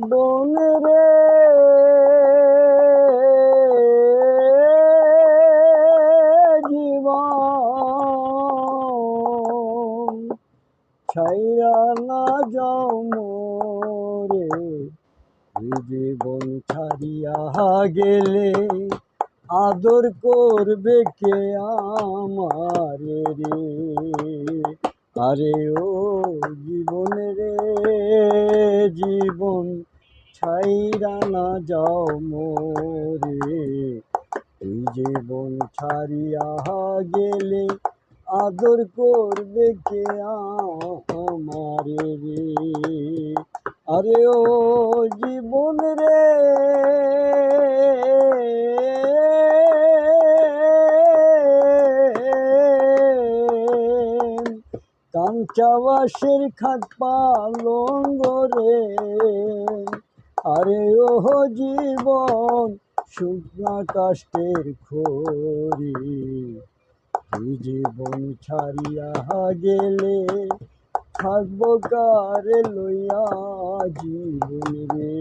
জীবন রে জীবন ছাইরা না যাও মোরে, এই জীবন ছাড়িয়া গেলে আদর করবে কে আমারে রে। আরে ও জীবন রে জীবন ছাইরা না যাও মোরে, এই জীবন ছাড়িয়া গেলে আদর করবে কে আমারে রে। আরে ও জীবন রে কাঞ্চা বাঁশের খাট পালঙ্গ রে। আরে ও জীবন শুকনা কাষ্টের খড়ি, এই জীবন ছাড়িয়া গেলে থাকবো কারে লইয়া জীবন রে।